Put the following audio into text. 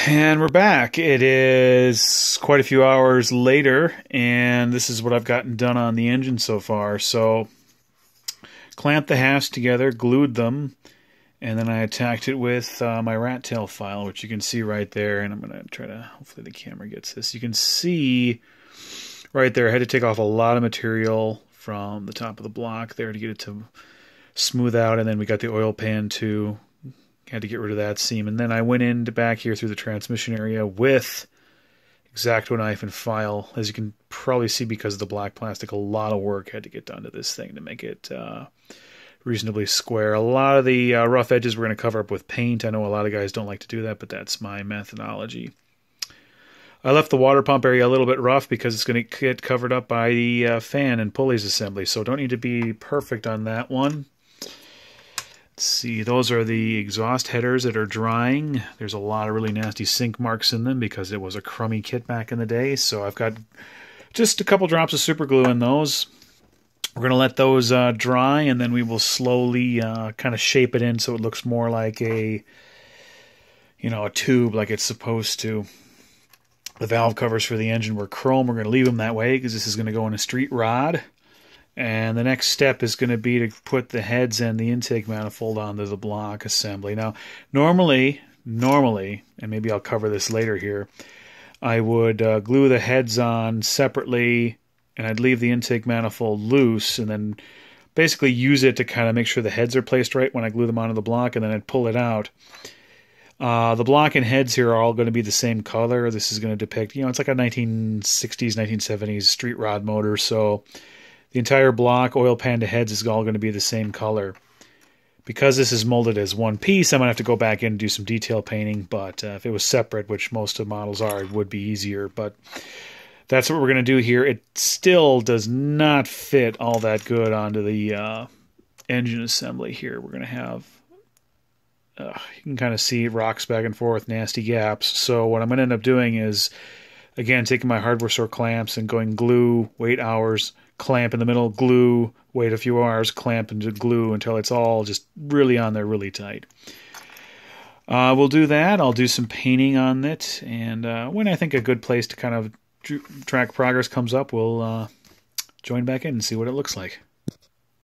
And we're back. It is quite a few hours later, and this is what I've gotten done on the engine so far. So, clamped the halves together, glued them, and then I attacked it with my rat tail file, which you can see right there. And I'm going to try to, hopefully the camera gets this. You can see right there, I had to take off a lot of material from the top of the block there to get it to smooth out, and then we got the oil pan too. Had to get rid of that seam, and then I went into back here through the transmission area with X-Acto knife and file. As you can probably see, because of the black plastic, a lot of work had to get done to this thing to make it reasonably square. A lot of the rough edges we're going to cover up with paint. I know a lot of guys don't like to do that, but that's my methodology. I left the water pump area a little bit rough because it's going to get covered up by the fan and pulleys assembly, so don't need to be perfect on that one. Let's see, those are the exhaust headers that are drying. There's a lot of really nasty sink marks in them because it was a crummy kit back in the day. So I've got just a couple drops of super glue in those. We're going to let those dry, and then we will slowly kind of shape it in so it looks more like a tube like it's supposed to. The valve covers for the engine were chrome. We're going to leave them that way because this is going to go in a street rod. And the next step is going to be to put the heads and the intake manifold onto the block assembly. Now, normally, and maybe I'll cover this later here, I would glue the heads on separately, and I'd leave the intake manifold loose, and then basically use it to kind of make sure the heads are placed right when I glue them onto the block, and then I'd pull it out. The block and heads here are all going to be the same color. This is going to depict, it's like a 1960s, 1970s street rod motor, so the entire block, oil pan to heads, is all going to be the same color. Because this is molded as one piece, I'm going to have to go back in and do some detail painting, but if it was separate, which most of the models are, it would be easier. But that's what we're going to do here. It still does not fit all that good onto the engine assembly here. We're going to have, you can kind of see it rocks back and forth, nasty gaps. So what I'm going to end up doing is, again, taking my hardware store clamps and going glue, wait hours, clamp in the middle, glue, wait a few hours, clamp and glue until it's all just really on there really tight. We'll do that. I'll do some painting on it, and when I think a good place to kind of track progress comes up, we'll join back in and see what it looks like.